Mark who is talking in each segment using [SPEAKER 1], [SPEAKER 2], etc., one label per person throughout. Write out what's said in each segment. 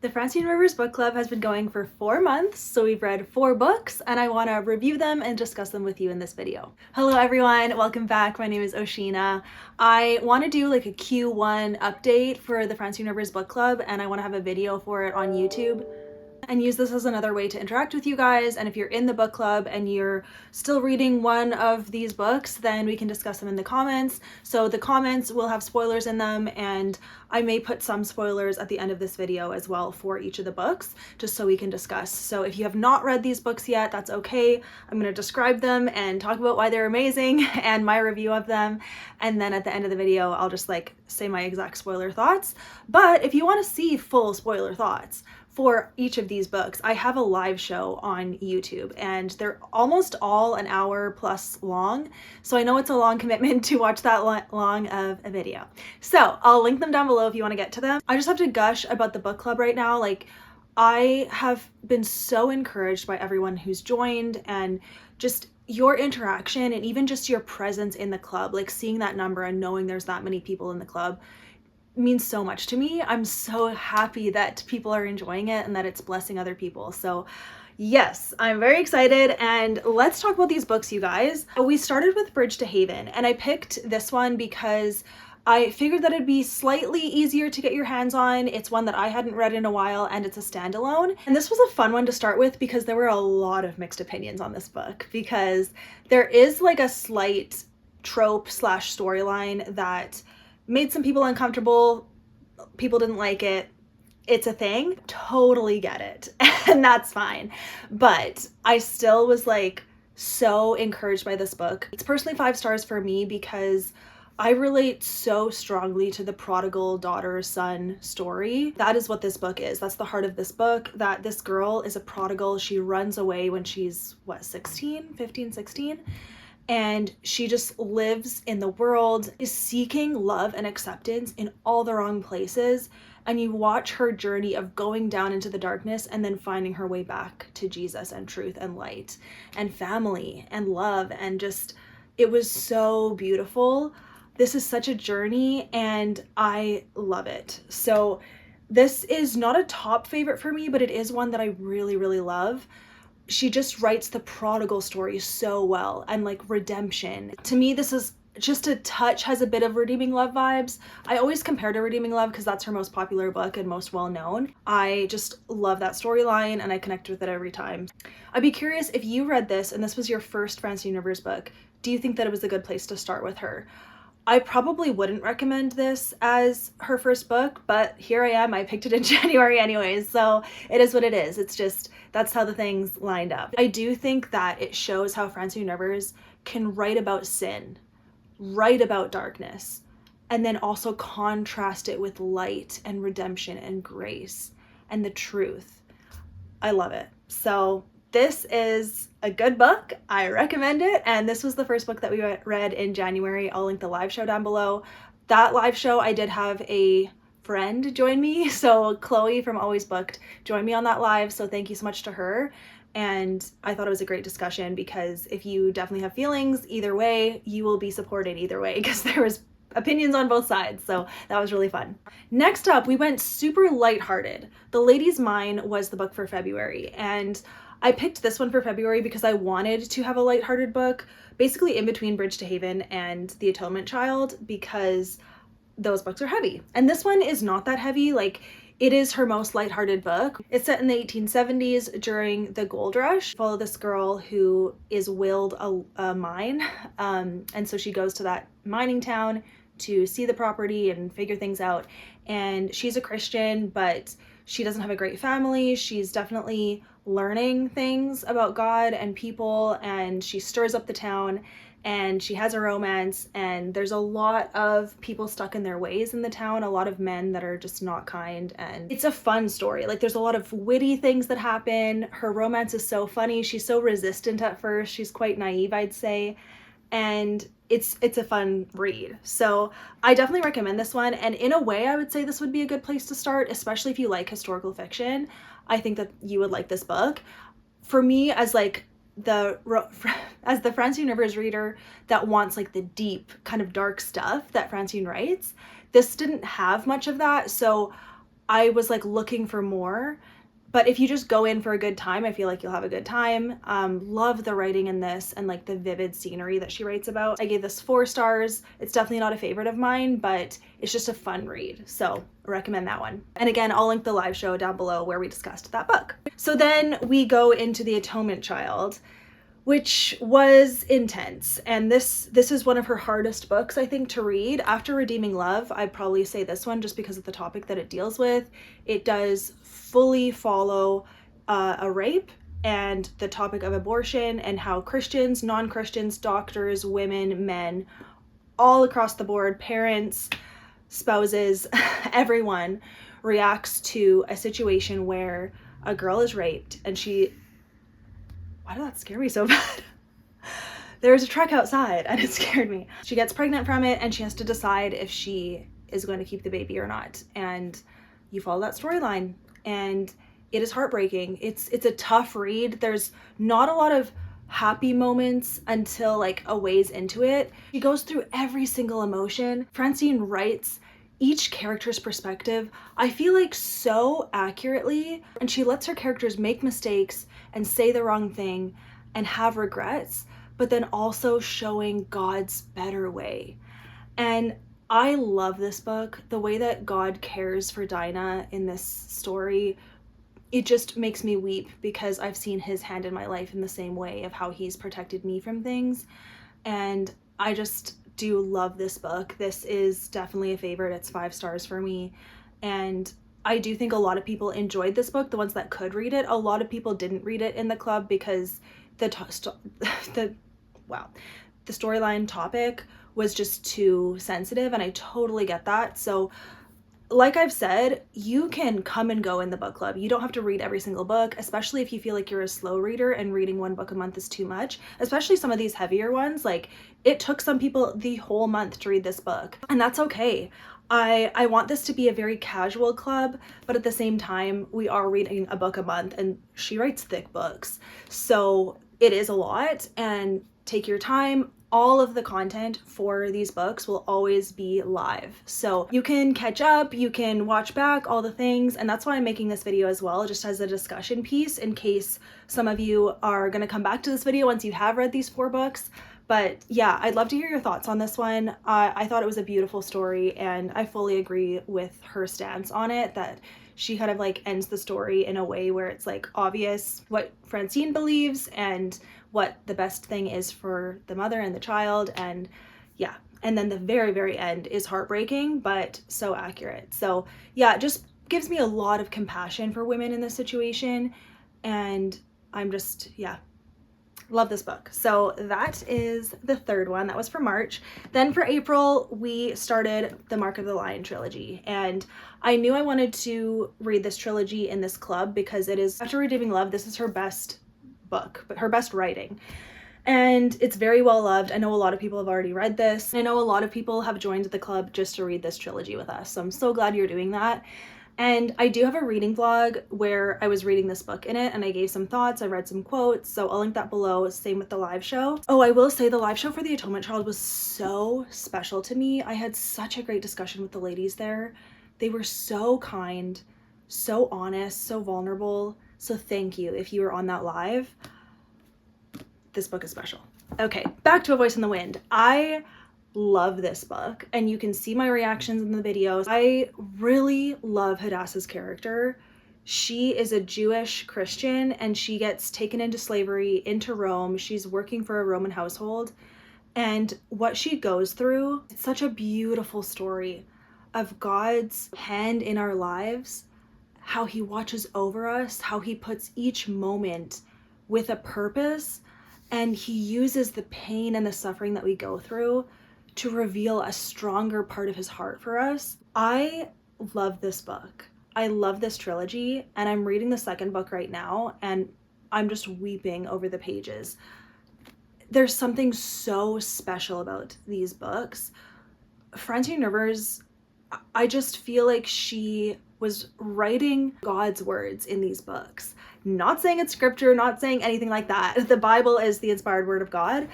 [SPEAKER 1] The Francine Rivers Book Club has been going for 4 months, so we've read 4 books, and I want to review them and discuss them with you in this video. Hello everyone, welcome back. My name is Oshina. I want to do like a Q1 update for the Francine Rivers Book Club, and I want to have a video for it on YouTube and use this as another way to interact with you guys. And if you're in the book club and you're still reading one of these books, then we can discuss them in the comments. So the comments will have spoilers in them, and I may put some spoilers at the end of this video as well for each of the books, just so we can discuss. So if you have not read these books yet, that's okay. I'm going to describe them and talk about why they're amazing and my review of them. And then at the end of the video, I'll just like say my exact spoiler thoughts. But if you want to see full spoiler thoughts for each of these books, I have a live show on YouTube, and they're almost all an hour plus long. So I know it's a long commitment to watch that long of a video. So I'll link them down below if you want to get to them. I just have to gush about the book club right now. Like, I have been so encouraged by everyone who's joined, and just your interaction and even just your presence in the club, like seeing that number and knowing there's that many people in the club means so much to me. I'm so happy that people are enjoying it and that it's blessing other people. So yes, I'm very excited, and let's talk about these books, you guys. We started with Bridge to Haven, and I picked this one because I figured that it'd be slightly easier to get your hands on. It's one that I hadn't read in a while, and it's a standalone. And this was a fun one to start with because there were a lot of mixed opinions on this book, because there is like a slight trope slash storyline that made some people uncomfortable. People didn't like it. It's a thing. Totally get it. And that's fine. But I still was like so encouraged by this book. It's personally 5 stars for me because I relate so strongly to the prodigal daughter-son story. That is what this book is. That's the heart of this book, that this girl is a prodigal. She runs away when she's, what, 15, 16? And she just lives in the world, is seeking love and acceptance in all the wrong places. And you watch her journey of going down into the darkness and then finding her way back to Jesus and truth and light and family and love. And just, it was so beautiful. This is such a journey, and I love it. So this is not a top favorite for me, but it is one that I really, really love. She just writes the prodigal story so well, and like redemption. To me, this is just a touch, has a bit of Redeeming Love vibes. I always compare to Redeeming Love because that's her most popular book and most well known. I just love that storyline, and I connect with it every time. I'd be curious if you read this and this was your first Francine Rivers book, do you think that it was a good place to start with her? I probably wouldn't recommend this as her first book, but here I am. I picked it in January anyways, so it is what it is. It's just, that's how the things lined up. I do think that it shows how Francine Rivers can write about sin, write about darkness, and then also contrast it with light and redemption and grace and the truth. I love it. So this is a good book. I recommend it. And this was the first book that we read in January. I'll link the live show down below. That live show, I did have a friend join me. So Chloe from Always Booked joined me on that live. So thank you so much to her. And I thought it was a great discussion, because if you definitely have feelings either way, you will be supported either way, because there was opinions on both sides. So that was really fun. Next up, we went super lighthearted. The Lady's Mine was the book for February, and I picked this one for February because I wanted to have a lighthearted book, basically in between Bridge to Haven and The Atonement Child, because those books are heavy. And this one is not that heavy. Like, it is her most lighthearted book. It's set in the 1870s during the gold rush. Follow this girl who is willed a mine. And so she goes to that mining town to see the property and figure things out. And she's a Christian, but she doesn't have a great family. She's definitely learning things about God and people, and she stirs up the town, and she has a romance, and there's a lot of people stuck in their ways in the town, a lot of men that are just not kind, and it's a fun story. Like, there's a lot of witty things that happen. Her romance is so funny. She's so resistant at first. She's quite naive, I'd say, and it's a fun read. So I definitely recommend this one, and in a way I would say this would be a good place to start, especially if you like historical fiction. I think that you would like this book. For me, as like the Francine Rivers reader that wants like the deep kind of dark stuff that Francine writes, this didn't have much of that. So I was like looking for more. But if you just go in for a good time, I feel like you'll have a good time. Love the writing in this and like the vivid scenery that she writes about. I gave this 4 stars. It's definitely not a favorite of mine, but it's just a fun read. So I recommend that one. And again, I'll link the live show down below where we discussed that book. So then we go into the Atonement Child, which was intense. And this is one of her hardest books, I think, to read. After Redeeming Love, I'd probably say this one just because of the topic that it deals with. It does fully follow a rape and the topic of abortion and how Christians, non-Christians, doctors, women, men, all across the board, parents, spouses, everyone reacts to a situation where a girl is raped and why did that scare me so bad? There was a truck outside and it scared me. She gets pregnant from it and she has to decide if she is going to keep the baby or not. And you follow that storyline and it is heartbreaking. It's a tough read. There's not a lot of happy moments until like a ways into it. She goes through every single emotion. Francine writes each character's perspective, I feel like, so accurately, and she lets her characters make mistakes and say the wrong thing and have regrets, but then also showing God's better way. And I love this book. The way that God cares for Dinah in this story, it just makes me weep because I've seen his hand in my life in the same way of how he's protected me from things. And I just do love this book. This is definitely a favorite. It's 5 stars for me. And I do think a lot of people enjoyed this book, the ones that could read it. A lot of people didn't read it in the club because the storyline topic was just too sensitive, and I totally get that. So like I've said, you can come and go in the book club. You don't have to read every single book, especially if you feel like you're a slow reader and reading 1 book a month is too much, especially some of these heavier ones. Like, it took some people the whole month to read this book, and that's okay. I want this to be a very casual club, but at the same time, we are reading a book a month, and she writes thick books. So it is a lot, and take your time. All of the content for these books will always be live. So you can catch up, you can watch back, all the things. And that's why I'm making this video as well, just as a discussion piece in case some of you are gonna come back to this video once you have read these 4 books. But yeah, I'd love to hear your thoughts on this one. I thought it was a beautiful story, and I fully agree with her stance on it, that she kind of like ends the story in a way where it's like obvious what Francine believes and what the best thing is for the mother and the child. And yeah, and then the very, very end is heartbreaking, but so accurate. So yeah, it just gives me a lot of compassion for women in this situation. And I'm just, yeah, love this book. So that is the 3rd one. That was for March. Then for April, we started the Mark of the Lion trilogy. And I knew I wanted to read this trilogy in this club because it is, after Redeeming Love, this is her best book, but her best writing. And it's very well loved. I know a lot of people have already read this. I know a lot of people have joined the club just to read this trilogy with us. So I'm so glad you're doing that. And I do have a reading vlog where I was reading this book in it and I gave some thoughts, I read some quotes, so I'll link that below. Same with the live show. Oh, I will say the live show for the Atonement Child was so special to me. I had such a great discussion with the ladies there. They were so kind, so honest, so vulnerable. So thank you if you were on that live. This book is special. Okay, back to A Voice in the Wind. I love this book, and you can see my reactions in the videos. I really love Hadassah's character. She is a Jewish Christian, and she gets taken into slavery into Rome. She's working for a Roman household, and what she goes through, it's such a beautiful story of God's hand in our lives, how he watches over us, how he puts each moment with a purpose, and he uses the pain and the suffering that we go through to reveal a stronger part of his heart for us. I love this book. I love this trilogy, and I'm reading the 2nd book right now, and I'm just weeping over the pages. There's something so special about these books. Francine Rivers, I just feel like she was writing God's words in these books. Not saying it's scripture, not saying anything like that. The Bible is the inspired word of God.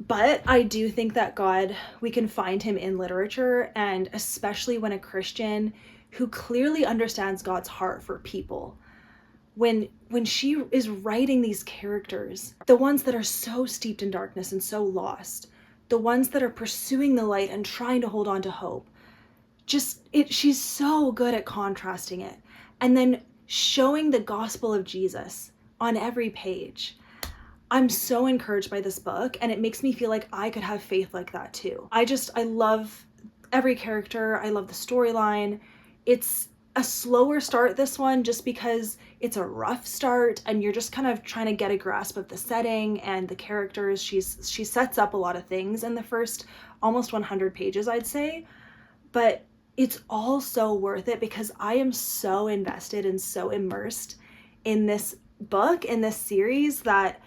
[SPEAKER 1] But I do think that God, we can find him in literature, and especially when a Christian who clearly understands God's heart for people. When she is writing these characters, the ones that are so steeped in darkness and so lost, the ones that are pursuing the light and trying to hold on to hope, she's so good at contrasting it and then showing the gospel of Jesus on every page. I'm so encouraged by this book, and it makes me feel like I could have faith like that too. I love every character. I love the storyline. It's a slower start, this one, just because it's a rough start and you're just kind of trying to get a grasp of the setting and the characters. She sets up a lot of things in the first almost 100 pages, I'd say, but it's all so worth it because I am so invested and so immersed in this book, in this series, that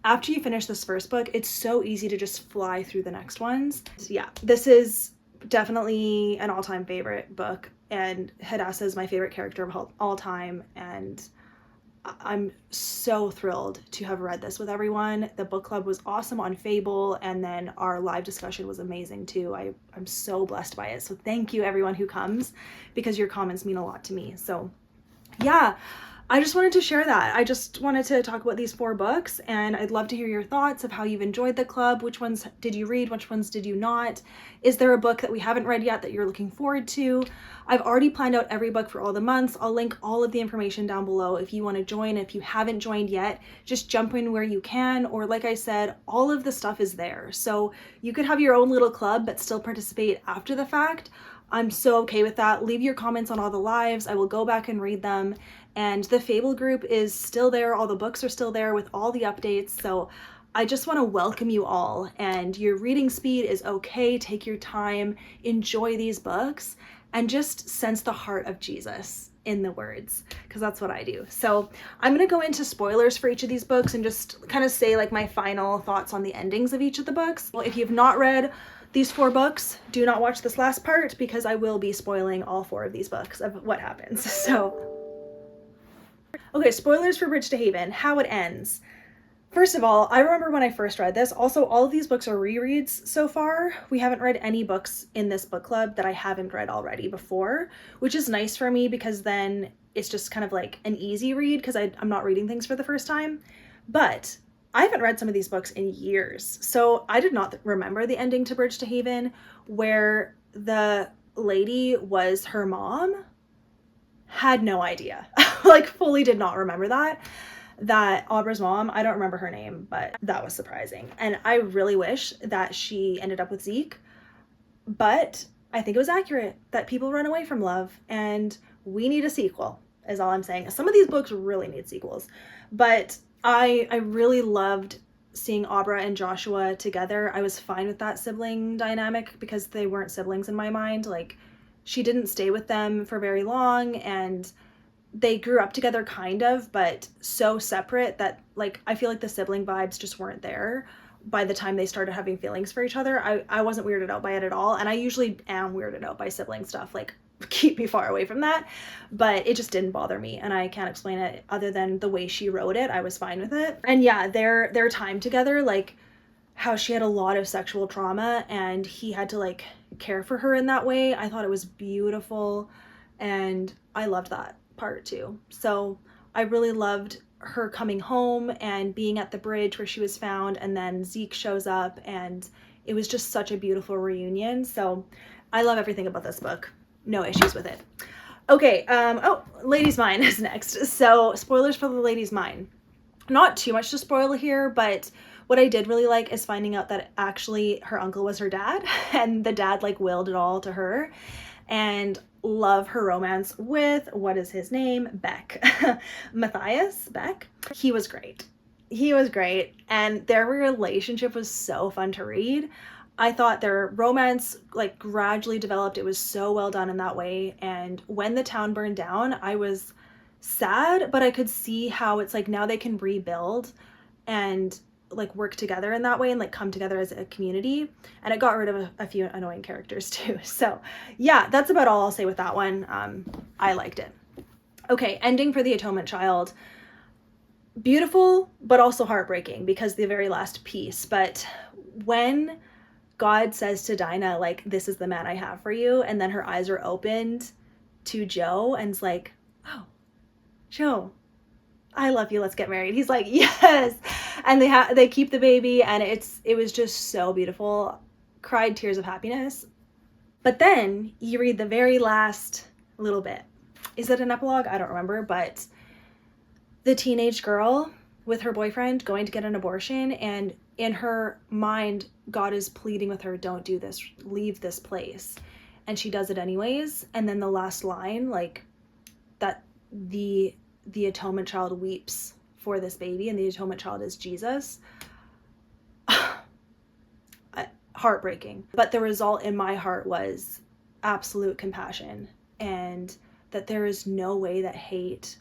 [SPEAKER 1] after you finish this first book, it's so easy to just fly through the next ones. So yeah, this is definitely an all-time favorite book, and Hadassah is my favorite character of all time, and I'm so thrilled to have read this with everyone. The book club was awesome on Fable, and then our live discussion was amazing too. I'm so blessed by it. So thank you everyone who comes, because your comments mean a lot to me. So yeah, I just wanted to share that. I just wanted to talk about these 4 books, and I'd love to hear your thoughts of how you've enjoyed the club. Which ones did you read? Which ones did you not? Is there a book that we haven't read yet that you're looking forward to? I've already planned out every book for all the months. I'll link all of the information down below if you want to join. If you haven't joined yet, just jump in where you can, or like I said, all of the stuff is there. So you could have your own little club but still participate after the fact. I'm so okay with that. Leave your comments on all the lives. I will go back and read them. And the Fable group is still there. All the books are still there with all the updates. So I just want to welcome you all, and your reading speed is okay. Take your time, enjoy these books, and just sense the heart of Jesus in the words, because that's what I do. So I'm going to go into spoilers for each of these books and just kind of say like my final thoughts on the endings of each of the books. Well, if you've not read these 4 books, do not watch this last part, because I will be spoiling all 4 of these books of what happens. So okay, spoilers for Bridge to Haven, how it ends. First of all, I remember when I first read this. Also, all of these books are rereads so far. We haven't read any books in this book club that I haven't read already before, which is nice for me because then it's just kind of like an easy read because I'm not reading things for the first time. But I haven't read some of these books in years, so I did not remember the ending to Bridge to Haven, where the lady was her mom. Had no idea. Like, fully did not remember that Aubra's mom, I don't remember her name, but that was surprising. And I really wish that she ended up with Zeke, but I think it was accurate that people run away from love, and we need a sequel, is all I'm saying. Some of these books really need sequels, but I really loved seeing Aubra and Joshua together. I was fine with that sibling dynamic because they weren't siblings in my mind. Like, she didn't stay with them for very long, and they grew up together kind of, but so separate that like I feel like the sibling vibes just weren't there by the time they started having feelings for each other. I wasn't weirded out by it at all, and I usually am weirded out by sibling stuff. Like, keep me far away from that, but it just didn't bother me, and I can't explain it other than the way she wrote it. I was fine with it. And yeah, their time together, like how she had a lot of sexual trauma and he had to like care for her in that way, I thought it was beautiful, and I loved that part too. So I really loved her coming home and being at the bridge where she was found, and then Zeke shows up, and it was just such a beautiful reunion. So I love everything about this book. No issues with it. Okay, oh, Lady's Mine is next. So spoilers for the Lady's Mine. Not too much to spoil here, but what I did really like is finding out that actually her uncle was her dad, and the dad like willed it all to her. And love her romance with, what is his name? Beck. Matthias Beck. He was great. He was great. And their relationship was so fun to read. I thought their romance like gradually developed. It was so well done in that way. And when the town burned down, I was sad, but I could see how it's like now they can rebuild and like work together in that way and like come together as a community. And it got rid of a few annoying characters too. So yeah, that's about all I'll say with that one. I liked it. Okay, ending for the Atonement Child. Beautiful, but also heartbreaking because the very last piece. But when God says to Dinah, like, this is the man I have for you, and then her eyes are opened, to Joe and is like, oh, Joe, I love you, let's get married. He's like, yes. And they keep the baby, and it was just so beautiful. Cried tears of happiness. But then you read the very last little bit. Is it an epilogue? I don't remember, but the teenage girl with her boyfriend going to get an abortion, and in her mind, God is pleading with her, don't do this, leave this place. And she does it anyways. And then the last line, like, that the Atonement Child weeps for this baby, and the Atonement Child is Jesus. Heartbreaking. But the result in my heart was absolute compassion, and that there is no way that hate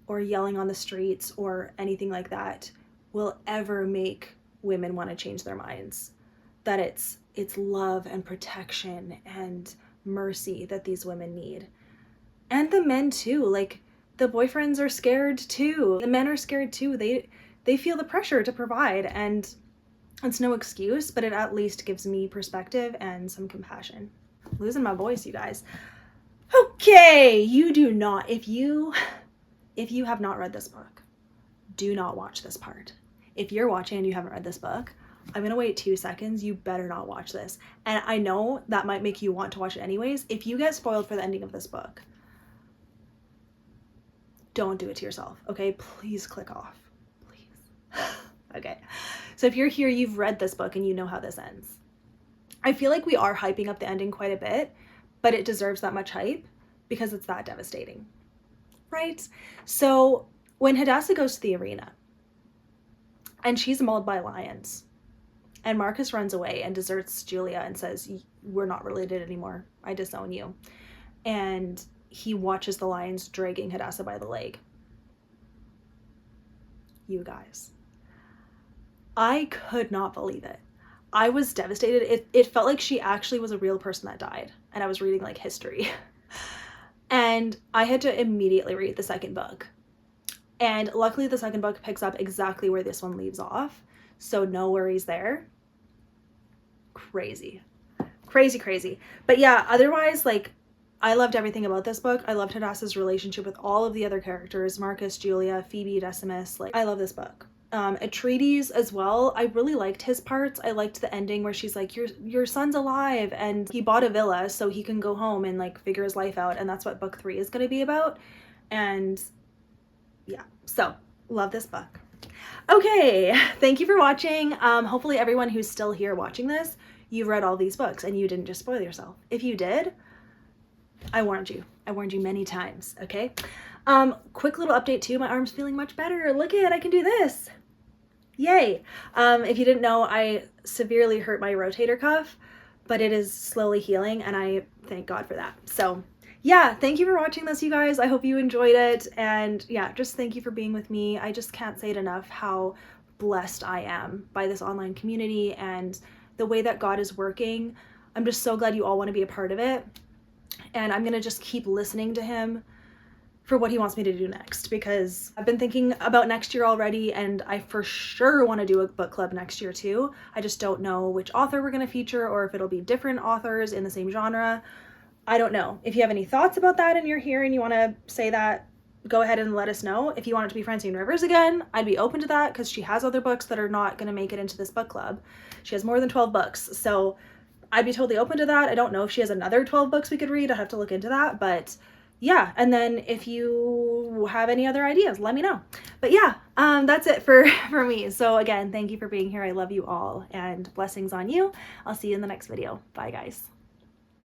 [SPEAKER 1] or yelling on the streets or anything like that will ever make women want to change their minds. That it's love and protection and mercy that these women need. And the men too. Like, the boyfriends are scared too. The men are scared too. They feel the pressure to provide, and it's no excuse, but it at least gives me perspective and some compassion. I'm losing my voice, you guys. Okay, you do not, if you have not read this book, do not watch this part. If you're watching and you haven't read this book, I'm gonna wait 2 seconds. You better not watch this. And I know that might make you want to watch it anyways. If you get spoiled for the ending of this book, don't do it to yourself, okay? Please click off, please. Okay, so if you're here, you've read this book and you know how this ends. I feel like we are hyping up the ending quite a bit, but it deserves that much hype because it's that devastating, right? So when Hadassah goes to the arena and she's mauled by lions, and Marcus runs away and deserts Julia and says, we're not related anymore, I disown you. And he watches the lions dragging Hadassah by the leg. You guys, I could not believe it. I was devastated. It felt like she actually was a real person that died, and I was reading like history. And I had to immediately read the second book. And luckily the second book picks up exactly where this one leaves off, so no worries there. Crazy. But yeah, otherwise, like, I loved everything about this book. I loved Hadassah's relationship with all of the other characters, Marcus, Julia, Phoebe, Decimus. Like, I love this book. Atreides as well. I really liked his parts. I liked the ending where she's like, your son's alive, and he bought a villa so he can go home and like figure his life out, and that's what book 3 is going to be about. And yeah, so love this book. Okay, thank you for watching. Hopefully everyone who's still here watching this, you've read all these books and you didn't just spoil yourself. If you did, I warned you. I warned you many times, okay? Quick little update too, my arm's feeling much better. Look at, I can do this. Yay. If you didn't know, I severely hurt my rotator cuff, but it is slowly healing, and I thank God for that. So yeah, thank you for watching this, you guys. I hope you enjoyed it, and yeah, just thank you for being with me. I just can't say it enough how blessed I am by this online community and the way that God is working. I'm just so glad you all want to be a part of it, and I'm gonna just keep listening to him for what he wants me to do next, because I've been thinking about next year already, and I for sure want to do a book club next year too. I just don't know which author we're going to feature, or if it'll be different authors in the same genre. I don't know. If you have any thoughts about that and you're here and you want to say that, go ahead and let us know. If you want it to be Francine Rivers again, I'd be open to that, because she has other books that are not going to make it into this book club. She has more than 12 books, so I'd be totally open to that. I don't know if she has another 12 books we could read. I'd have to look into that, but yeah. And then if you have any other ideas, let me know. But yeah, that's it for me. So again, thank you for being here. I love you all, and blessings on you. I'll see you in the next video. Bye guys.